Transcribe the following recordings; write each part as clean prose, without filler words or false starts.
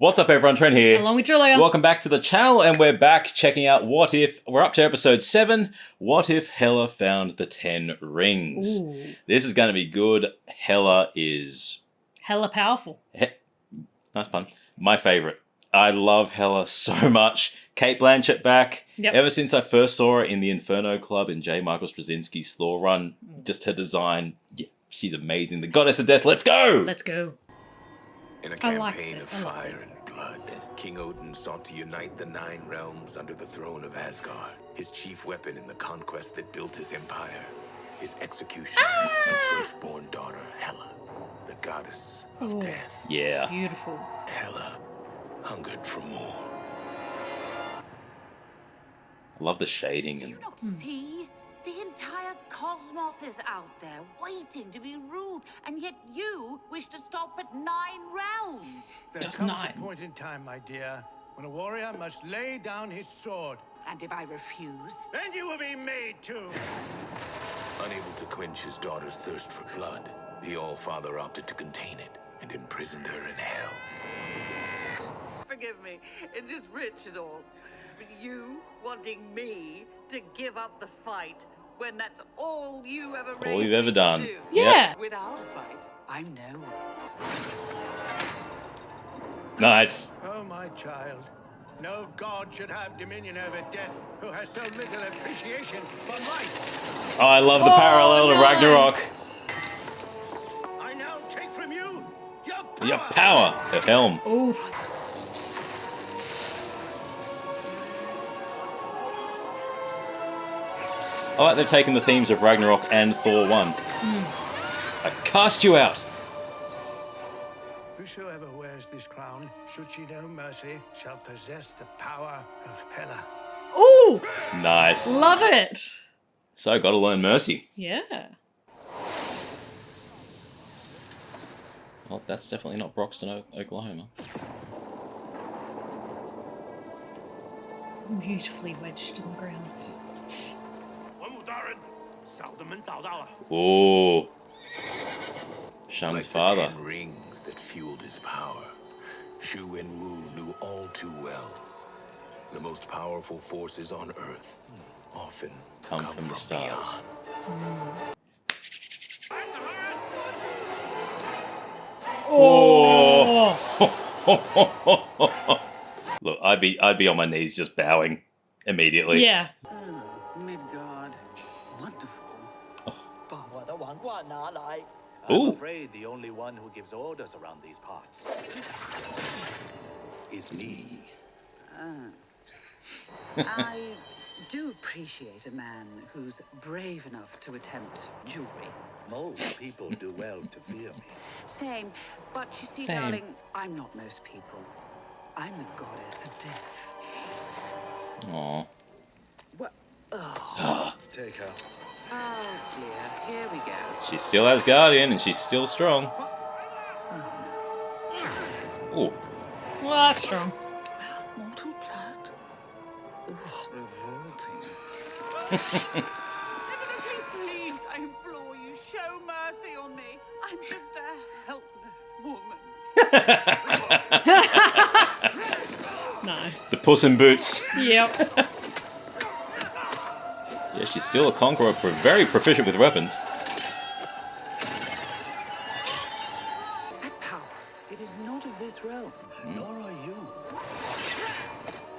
What's up, everyone? Trent here. Along with Julia. Welcome back to the channel, and we're back checking out What If. We're up to episode 7. What if Hela found the 10 rings? Ooh. This is going to be good. Hela is... Hella powerful. Nice pun. My favourite. I love Hela so much. Kate Blanchett back. Yep. Ever since I first saw her in the Inferno Club in J. Michael Straczynski's Thor run, just her design, yeah, she's amazing. The Goddess of Death, let's go! Let's go. In a campaign of fire and blood, King Odin sought to unite the 9 realms under the throne of Asgard. His chief weapon in the conquest that built his empire, his execution and firstborn daughter, Hela, the goddess of death. Yeah. Beautiful. Hela hungered for more. I love the shading. Do you not see? The entire cosmos is out there, waiting to be ruled, and yet you wish to stop at 9 realms. There Just comes 9. a point in time, my dear, when a warrior must lay down his sword. And if I refuse? Then you will be made to. Unable to quench his daughter's thirst for blood, the All-Father opted to contain it and imprisoned her in hell. Forgive me, it's just rich is all. But you wanting me to give up the fight when that's all you ever raised All you've ever me to done. do. Yeah. Yep. Without a fight, I'm no one. Nice. Oh, my child. No god should have dominion over death who has so little appreciation for life. Oh, I love the parallel to Ragnarok. I now take from you your power. Your power. The helm. Ooh. I like they've taken the themes of Ragnarok and Thor 1. I cast you out. Whosoever wears this crown, should she know mercy, shall possess the power of Hela. Ooh. Nice. Love it. So, gotta learn mercy. Yeah. Well, that's definitely not Broxton, Oklahoma. Beautifully wedged in the ground. Ooh. Shang's Like father. the 10 rings that fueled his power, Shu Wen-Wu knew all too well. The most powerful forces on Earth often Come from the stars. beyond. Oh. Look, I'd be on my knees just bowing immediately. Yeah. Midgard. Wonderful. I'm Ooh. afraid the only one who gives orders around these parts is me. I do appreciate a man who's brave enough to attempt jewelry. Most people do well to fear me. Same, but you see, Same. darling, I'm not most people. I'm the goddess of death. Aw. What? Take her. Oh dear, here we go. She still has Guardian, and she's still strong. Ooh. Well, that's strong. Mortal blood? Ugh, revolting. Please, I implore you, show mercy on me. I'm just a helpless woman. Nice. The Puss in Boots. Yep. Yeah, she's still a conqueror, very proficient with weapons. That power, it is not of this realm. Nor are you.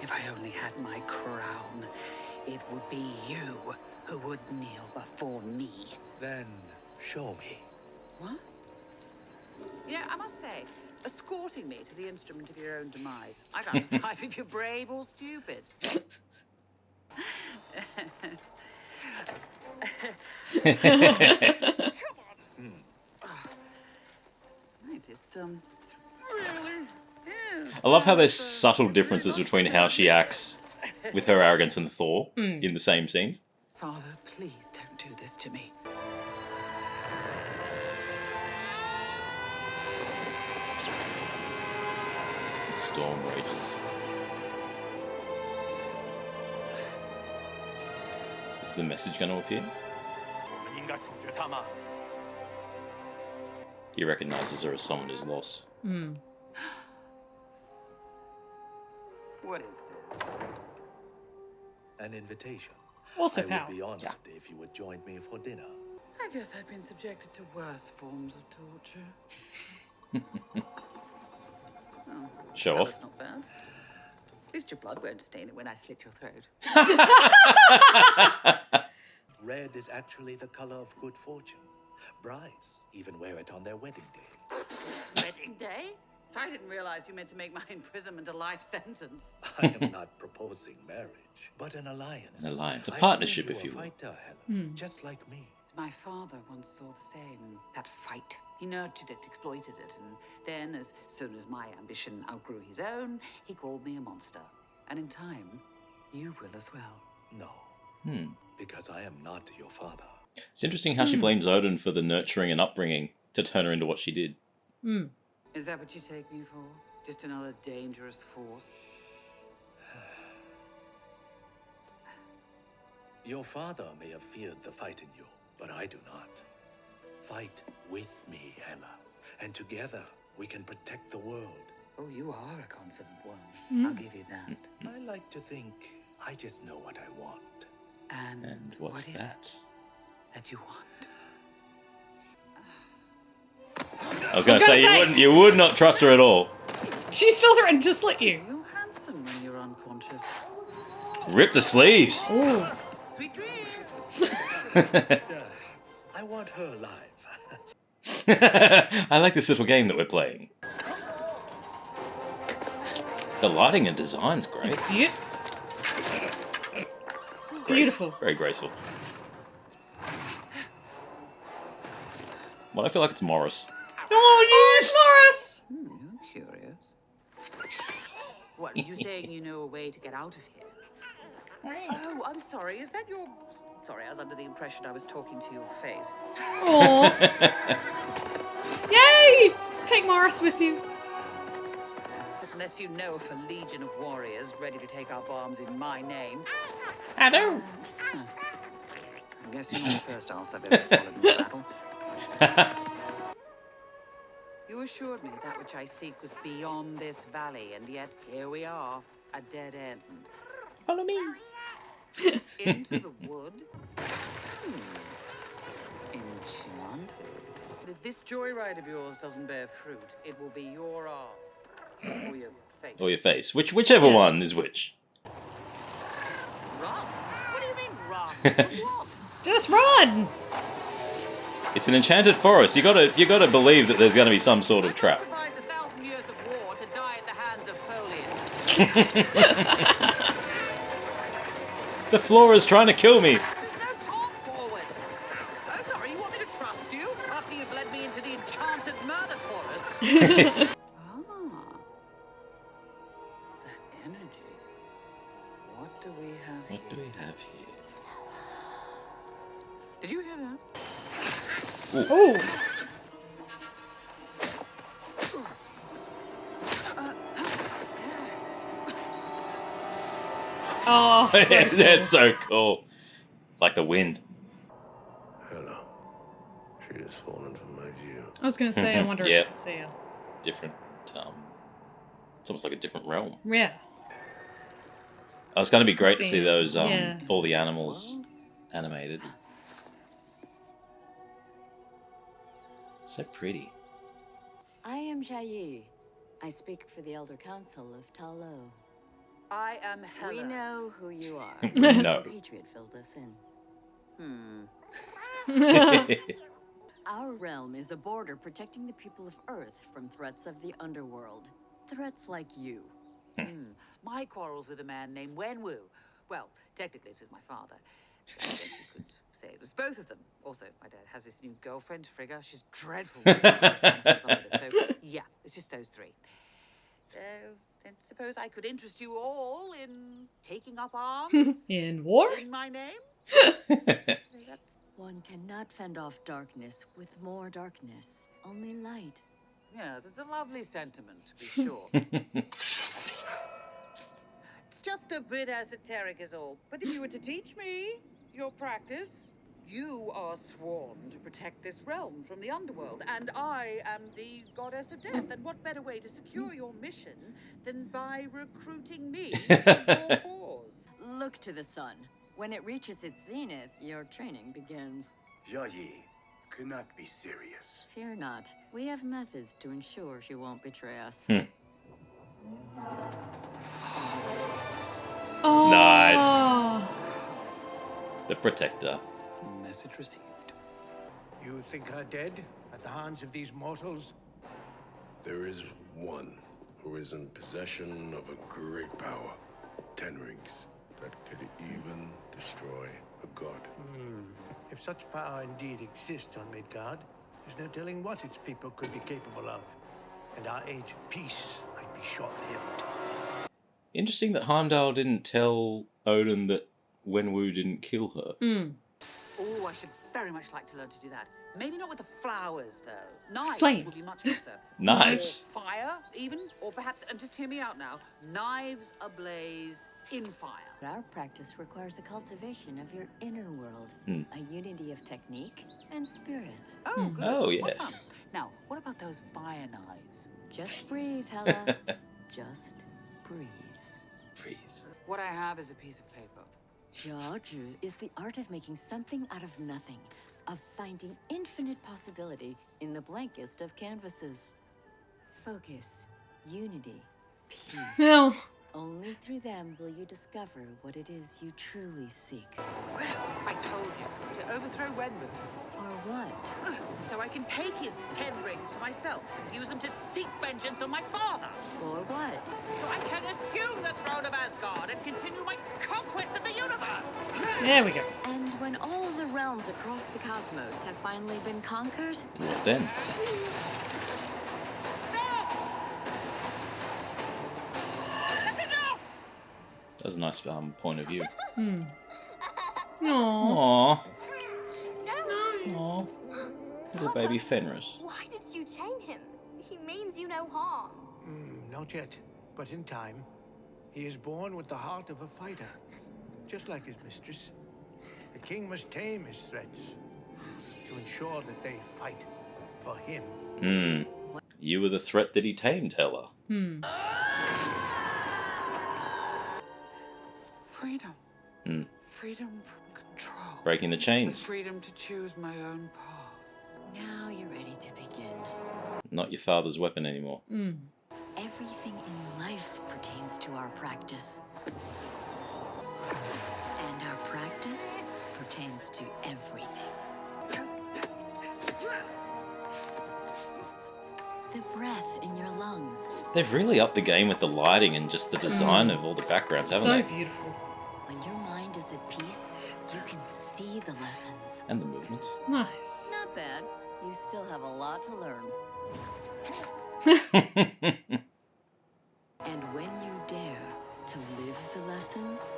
If I only had my crown, it would be you who would kneel before me. Then show me. What? You know, I must say, escorting me to the instrument of your own demise, I can't decide if you're brave or stupid. It is, it's really... I love how there's subtle differences between how she acts with her arrogance and Thor in the same scenes. Father, please don't do this to me. The storm rages. Is the message going to appear? He recognizes her as someone who's lost. What is this? An invitation. Also I pow. would be honored if you would join me for dinner. I guess I've been subjected to worse forms of torture. Show That off. was not bad. At least your blood won't stain it when I slit your throat. Red is actually the color of good fortune. Brides even wear it on their wedding day. Wedding day? I didn't realize you meant to make my imprisonment a life sentence. I am not proposing marriage, but an alliance. An alliance, a I partnership, hear if you a will. fighter, Hela, just like me. My father once saw the same. That fight. He nurtured it, exploited it, and then, as soon as my ambition outgrew his own, he called me a monster. And in time, you will as well. No. Because I am not your father. It's interesting how she blames Odin for the nurturing and upbringing to turn her into what she did. Is that what you take me for? Just another dangerous force? Your father may have feared the fight in you, but I do not. Fight with me, Hela, and together we can protect the world. Oh, you are a confident one. I'll give you that. I like to think I just know what I want. And what's what is that? it that you want? I was going to say, you would not trust her at all. She still threatened to slit you. You're handsome when you're unconscious. Rip the sleeves. Ooh. Sweet dreams. I want her alive. I like this little game that we're playing. The lighting and design's great. Beautiful. Very graceful. Well, I feel like it's Morris. Oh, it's Morris! You're curious. What, are you saying you know a way to get out of here? Oh, I'm sorry. Is that your... Sorry, I was under the impression I was talking to your face. Aww. Yay! Take Morris with you. Unless you know of a legion of warriors ready to take up arms in my name. Hello. I guess you're not the first ass I've ever followed in a battle. You assured me that which I seek was beyond this valley, and yet here we are, a dead end. Follow me. Into the wood? Enchanted. If this joyride of yours doesn't bear fruit, it will be your ass. Or your face. Or your face. Whichever one is which. Run? What do you mean run? What? Just run! It's an enchanted forest. You gotta believe that there's gonna be some sort of trap. Survived 1,000 years of war to die at the hands of foliage. The flora's trying to kill me. There's no path forward. Oh, sorry, you want me to trust you after you've led me into the enchanted murder forest? That energy. What do we have here? What do we have here? Did you hear that? Ooh. Oh, so cool. That's so cool. Like the wind. Hello. She has fallen from my view. I was gonna say, I wonder Yeah. if I could see her. Different. It's almost like a different realm. Yeah. Oh, it's going to be great to see those Yeah. all the animals animated. So pretty. I am Jayi. I speak for the Elder Council of Talo. I am Hela. We know who you are. No. Patriot filled us in. Oh. Our realm is a border protecting the people of Earth from threats of the underworld. Threats like you. My quarrel's with a man named Wenwu. Well, technically it was my father. I guess you could say it was both of them. Also, my dad has this new girlfriend, Frigga. She's dreadful. So, yeah, it's just those three. So, then suppose I could interest you all in taking up arms In war? in my name? That's, One cannot fend off darkness with more darkness. Only light. yes, it's a lovely sentiment, to be sure. It's just a bit esoteric is all. But if you were to teach me your practice, You are sworn to protect this realm from the underworld, and I am the goddess of death. And what better way to secure your mission than by recruiting me to your cause? Look to the sun. When it reaches its zenith, your training begins. Yi cannot be serious. Fear not. We have methods to ensure she won't betray us. Oh. Nice. The protector. Message received. You think her dead at the hands of these mortals? There is one who is in possession of a great power. 10 rings that could even destroy a god. If such power indeed exists on Midgard, there's no telling what its people could be capable of. And our age of peace might be short-lived. Interesting that Heimdall didn't tell Odin that Wenwu didn't kill her. Oh, I should very much like to learn to do that. Maybe not with the flowers, though. Knives Flames. would be much more serviceable. Knives. Or fire, even. Or perhaps, and just hear me out now, knives ablaze in fire. Our practice requires a cultivation of your inner world, a unity of technique and spirit. Oh, good. Oh, yeah. What fun. Now, what about those fire knives? Just breathe, Hela. Just breathe. Breathe. What I have is a piece of paper. Jiaozhi is the art of making something out of nothing, of finding infinite possibility in the blankest of canvases. Focus, unity, peace. No. Only through them will you discover what it is you truly seek. I told you to overthrow Wenwu, For what? so I can take his 10 rings for myself, use them to seek vengeance on my father, For what? so I can assume the throne of Asgard and continue my conquest of the universe. There we go. And when all the realms across the cosmos have finally been conquered, What then? That was a nice point of view. Aww. Aww. No! Aww. Little baby Fenris. Why did you chain him? He means you no harm. Not yet, but in time. He is born with the heart of a fighter, just like his mistress. The king must tame his threats to ensure that they fight for him. You were the threat that he tamed, Hela. Freedom. Freedom from control. Breaking the The chains. freedom to choose my own path. now you're ready to begin. Not your father's weapon anymore. Everything in life pertains to our practice. And our practice pertains to everything. The breath in your lungs. They've really upped the game with the lighting and just the design of all the backgrounds, haven't So they? beautiful. When your mind is at peace, you can see the lessons. And the movements. Nice. Not bad. You still have a lot to learn. And when you dare to live the lessons,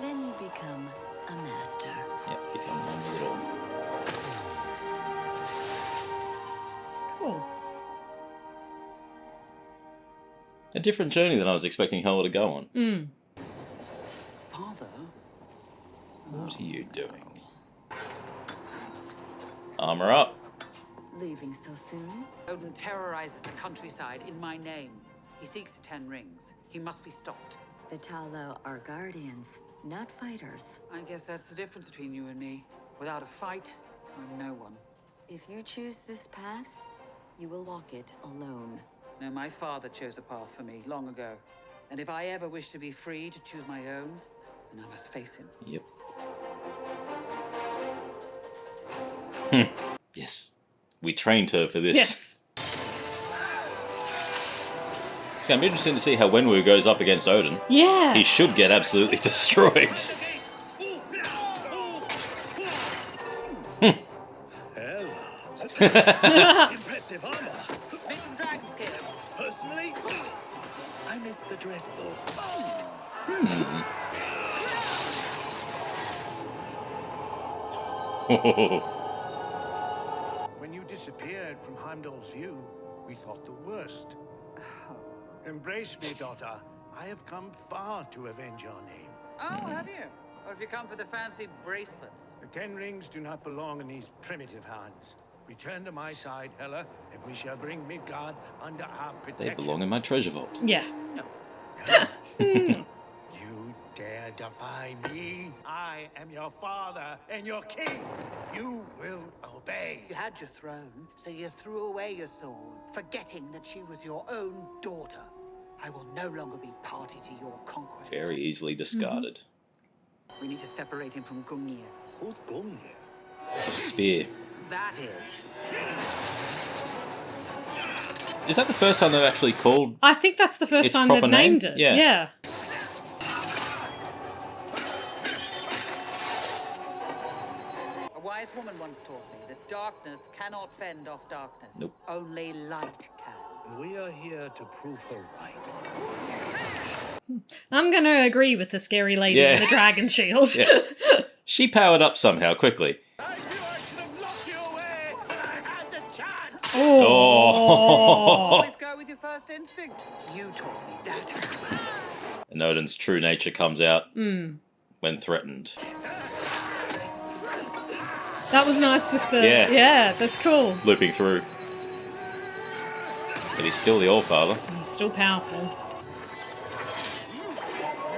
then you become a master. Yep, become one with it all. Cool. A different journey than I was expecting Hela to go on. Father? What are you doing? Armor up. Leaving so soon? Odin terrorizes the countryside in my name. He seeks the 10 rings. He must be stopped. The Talo are guardians, not fighters. I guess that's the difference between you and me. Without a fight, I'm no one. If you choose this path, you will walk it alone. No, my father chose a path for me long ago. And if I ever wish to be free to choose my own, then I must face him. Yep. Yes. We trained her for this. Yes. It's going to be interesting to see how Wenwu goes up against Odin. Yeah. He should get absolutely destroyed. Impressive armor. Make him dragon scale. Personally, I missed the dress though. When you disappeared from Heimdall's view, we thought the worst. Embrace me, daughter. I have come far to avenge your name. Oh, have you? Or if you come for the fancy bracelets? The 10 rings do not belong in these primitive hands. Return to my side, Hela, and we shall bring Midgard under our protection. They belong in my treasure vault. Yeah. You dare defy me? I am your father and your king. You will obey. You had your throne, so you threw away your sword, forgetting that she was your own daughter. I will no longer be party to your conquest. Very easily discarded. We need to separate him from Gungnir. Who's Gungnir? A spear. That is. Is that the first time they've actually called? I think that's the first Its time they've proper name? named it. Yeah. Yeah. A wise woman once taught me that darkness cannot fend off darkness. Nope. Only light can. We are here to prove her right. I'm going to agree with the scary lady Yeah. in the dragon shield. Yeah. She powered up somehow quickly. I knew I should have locked you away when I had the chance. Oh. Always go with your first instinct. You taught me that. And Odin's true nature comes out when threatened. That was nice with the... Yeah. Yeah, that's cool. Looping through. But he's still the All-Father. He's still powerful.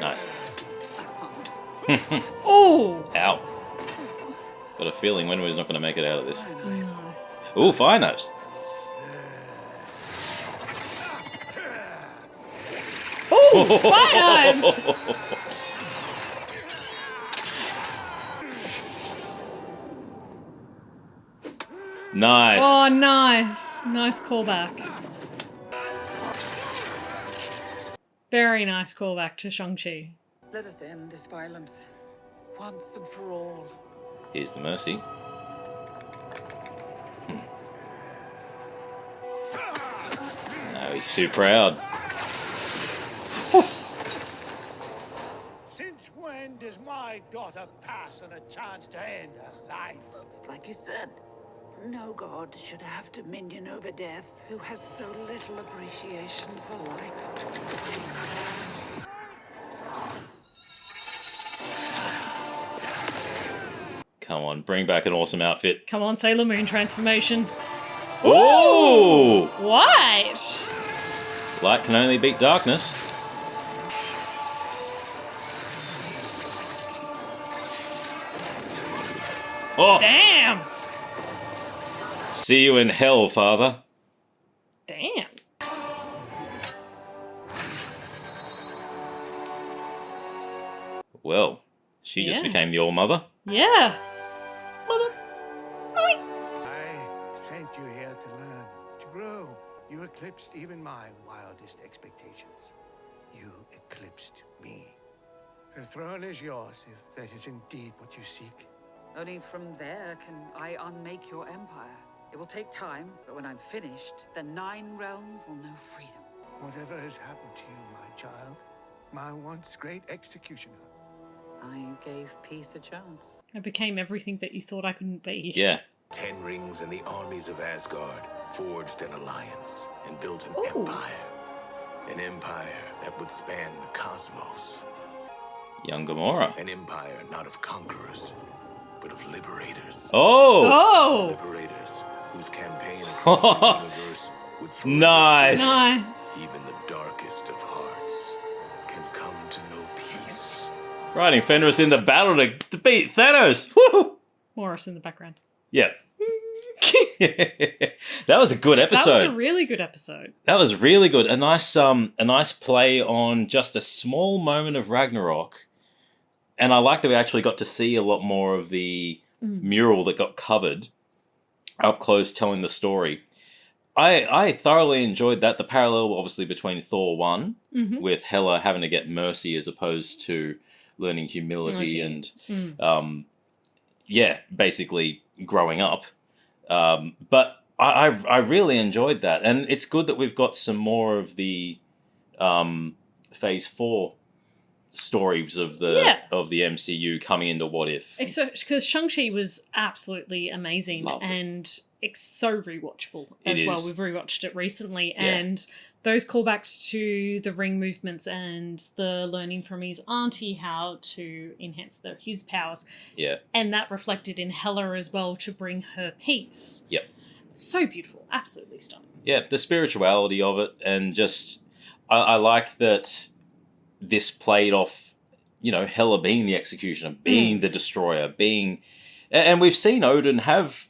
Nice. Oh! Ow. Got a feeling Wenwu's not going to make it out of this. Ooh, fire knives. Oh! Fire knives! Nice. Oh, nice. Nice callback. Very nice callback to Shang-Chi. Let us end this violence. Once and for all. Here's the mercy. No, he's too proud. Since when does my daughter pass on a chance to end her life? Like you said, no god should have dominion over death who has so little appreciation for life. Come on, bring back an awesome outfit. Come on, Sailor Moon transformation. Ooh! What? Light can only beat darkness. Oh! Damn! See you in hell, father. Damn. Well, she just Yeah. became the All-Mother. Yeah. I sent you here to learn, to grow. You eclipsed even my wildest expectations. You eclipsed me. The throne is yours, if that is indeed what you seek. Only from there can I unmake your empire. It will take time, but when I'm finished, the 9 realms will know freedom. Whatever has happened to you, my child, my once great executioner. I gave peace a chance. I became everything that you thought I couldn't be. Yeah. 10 rings and the armies of Asgard forged an alliance and built an empire. An empire that would span the cosmos. Young Gamora. An empire not of conquerors, but of liberators. Oh! Oh! Liberators whose campaign across the universe would further Nice. Nice. even the darkest of hearts can come to know peace. Riding Fenris into battle to beat Thanos. Woo! Morris in the background. Yeah. That was a good episode. That was a really good episode. That was really good. A nice play on just a small moment of Ragnarok. And I like that we actually got to see a lot more of the mural that got covered up close telling the story. I thoroughly enjoyed that. The parallel, obviously, between Thor 1 with Hela having to get mercy as opposed to learning humility and, basically growing up. But I really enjoyed that. And it's good that we've got some more of the Phase 4 stories of the MCU coming into What If. Because Shang-Chi was absolutely amazing. Loved it. And it's so rewatchable as well. We've rewatched it recently, and those callbacks to the ring movements and the learning from his auntie how to enhance his powers. Yeah. And that reflected in Hela as well to bring her peace. Yep. So beautiful. Absolutely stunning. Yeah, the spirituality of it, and just I like that this played off, Hela being the executioner, being the destroyer, and we've seen Odin have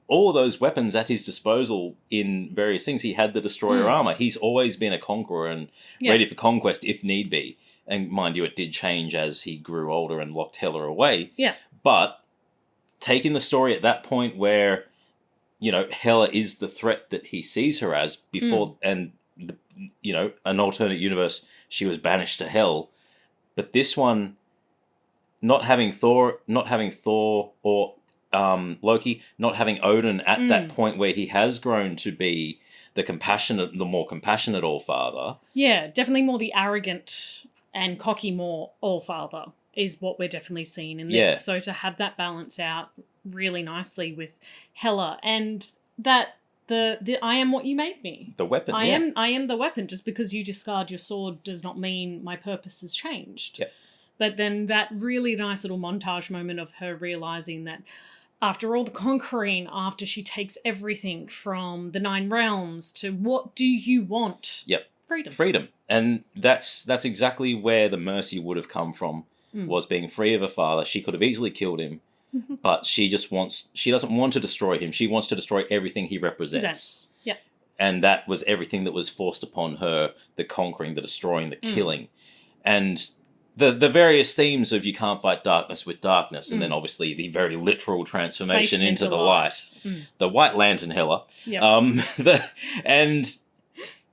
all those weapons at his disposal in various things. He had the destroyer armor. He's always been a conqueror and ready for conquest if need be. And mind you, it did change as he grew older and locked Hela away. Yeah. But taking the story at that point where, Hela is the threat that he sees her as before, and, an alternate universe, she was banished to hell. But this one, not having Thor or Loki, not having Odin at that point where he has grown to be the more compassionate All-Father. Yeah, definitely more the arrogant and cocky more All-Father is what we're definitely seeing in this. Yeah. So to have that balance out really nicely with Hela, and that the I am what you made me. The weapon, I am the weapon. Just because you discard your sword does not mean my purpose has changed. Yeah. But then that really nice little montage moment of her realizing that after all the conquering, after she takes everything from the 9 realms to what do you want? Yep. Freedom. And that's exactly where the mercy would have come from, was being free of her father. She could have easily killed him, but she doesn't want to destroy him. She wants to destroy everything he represents. Yeah. And that was everything that was forced upon her, the conquering, the destroying, the killing. And the various themes of you can't fight darkness with darkness, and then obviously the very literal transformation into the light. The White Lantern Hela. Yep. And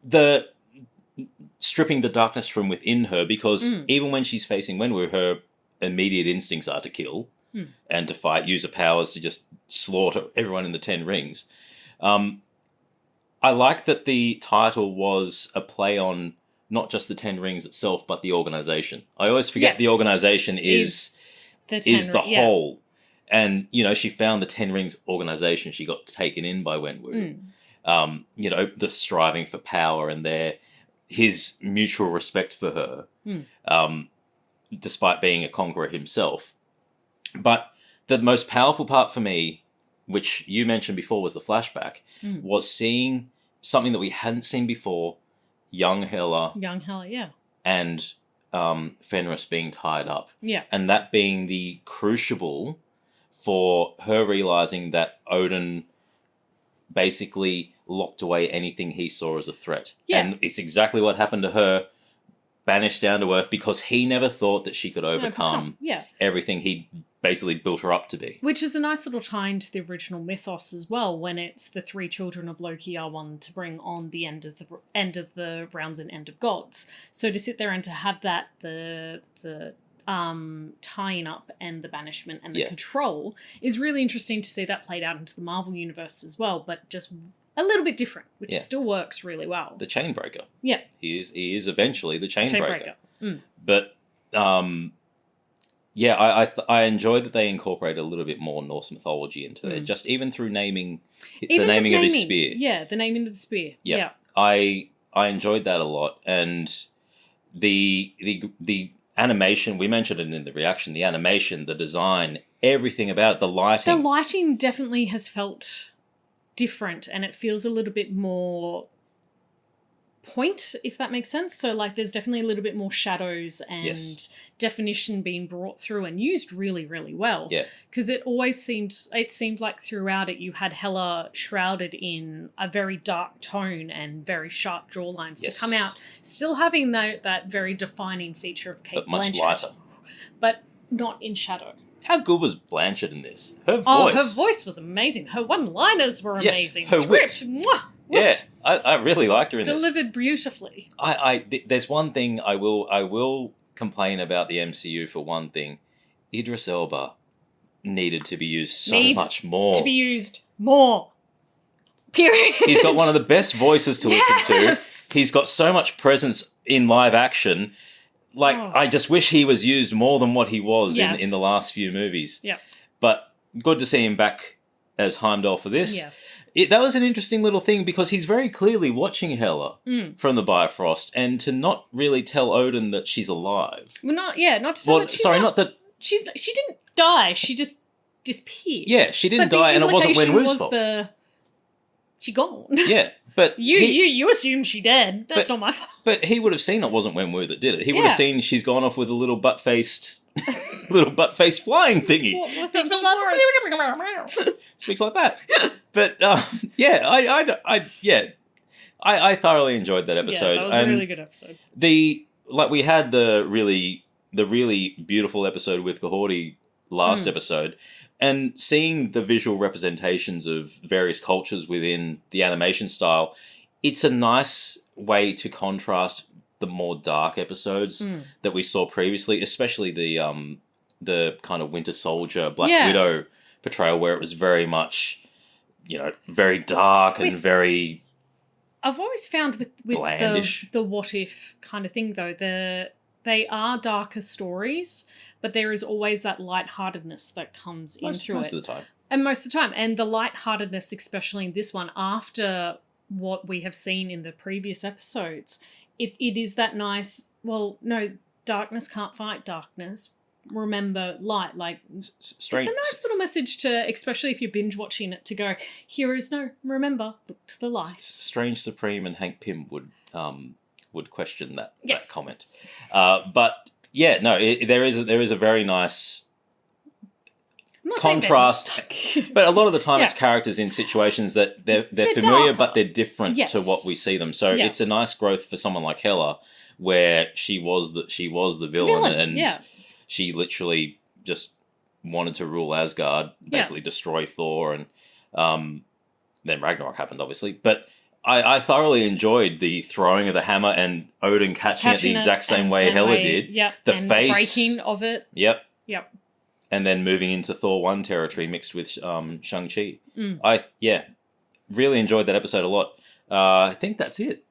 the stripping the darkness from within her, because even when she's facing Wenwu, her immediate instincts are to kill and to fight, use her powers to just slaughter everyone in the 10 rings. I like that the title was a play on not just the 10 rings itself, but the organization. I always forget the organization is the whole. And, she found the 10 rings organization. She got taken in by Wenwu. The striving for power and his mutual respect for her, despite being a conqueror himself. But the most powerful part for me, which you mentioned before was the flashback, was seeing something that we hadn't seen before, young Hela, yeah. And Fenris being tied up. Yeah. And that being the crucible for her realizing that Odin basically locked away anything he saw as a threat. Yeah. And it's exactly what happened to her, banished down to earth, because he never thought that she could overcome everything he basically built her up to be. Which is a nice little tie into the original mythos as well, when it's the 3 children of Loki are one to bring on the end of the realms and end of gods. So to sit there and to have that the tying up and the banishment and the control is really interesting to see that played out into the Marvel universe as well, but just a little bit different, which still works really well. The Chainbreaker. Yeah. He is eventually the Chainbreaker. But I enjoyed that they incorporated a little bit more Norse mythology into it, just even through naming of his spear. Yeah, the naming of the spear. Yep. Yeah. I enjoyed that a lot, and the animation, we mentioned it in the reaction, the animation, the design, everything about it, the lighting. The lighting definitely has felt different, and it feels a little bit more point, if that makes sense. So there's definitely a little bit more shadows and definition being brought through and used really, really well. Yeah. Because it seemed like throughout it you had Hela shrouded in a very dark tone and very sharp jawlines to come out, still having that very defining feature of Kate but much Blanchett, lighter. but not in shadow. How good was Blanchett in this? Her voice. Oh, her voice was amazing. Her one-liners were amazing. Her Script, wit. mwah, Yeah, I really liked her in this. delivered beautifully. There's one thing I will complain about the MCU for one thing. Idris Elba needed to be used much more. To be used more. Period. He's got one of the best voices to listen to. He's got so much presence in live action. I just wish he was used more than what he was in the last few movies. Yeah. But good to see him back as Heimdall for this. Yes. That was an interesting little thing because he's very clearly watching Hela from the Bifrost, and to not really tell Odin that she's alive. Well, not to tell that she's not that she didn't die. She just disappeared. Yeah, she didn't die, and it wasn't Wenwu's fault. She gone. Yeah, but you assume she dead. That's not my fault. But he would have seen it wasn't Wenwu that did it. He would have seen she's gone off with a little butt-faced flying thingy. Speaks like that. But I thoroughly enjoyed that episode. Yeah, that was a really good episode. We had the really beautiful episode with Kahorti last episode, and seeing the visual representations of various cultures within the animation style, it's a nice way to contrast the more dark episodes that we saw previously, especially the kind of Winter Soldier, Black Widow portrayal, where it was very much, very dark and very. I've always found with the what if kind of thing though, they are darker stories, but there is always that lightheartedness that comes in through most of the time. And most of the time. And the lightheartedness, especially in this one, after what we have seen in the previous episodes, it is that nice, well, no, darkness can't fight darkness. Remember light. Like, strange. It's a nice little message to, especially if you're binge watching it, to go, remember, look to the light. Strange Supreme and Hank Pym would question that comment. But yeah, no, there is a very nice contrast. But a lot of the time it's characters in situations that they're familiar, darker, but they're different to what we see them. So it's a nice growth for someone like Hela, where she was the villain and she literally just wanted to rule Asgard, basically destroy Thor, and then Ragnarok happened, obviously. But I thoroughly enjoyed the throwing of the hammer and Odin catching it the exact same way Hela did. Yep. The and face. breaking of it. Yep. Yep. And then moving into Thor 1 territory mixed with Shang-Chi. I really enjoyed that episode a lot. I think that's it.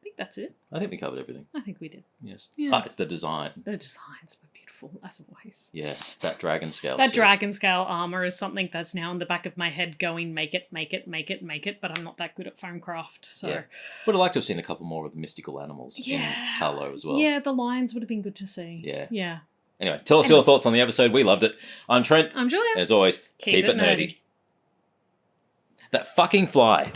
I think we covered everything. I think we did. Yes. Yes. The design. The designs were beautiful, as always. Yeah, that dragon scale. That dragon scale armor is something that's now in the back of my head going, make it, but I'm not that good at foam craft, so... Yeah. Would have liked to have seen a couple more of the mystical animals in Talo as well. Yeah, the lions would have been good to see. Yeah. Yeah. Anyway, tell us your thoughts on the episode. We loved it. I'm Trent. I'm Julia. As always, keep it nerdy. That fucking fly.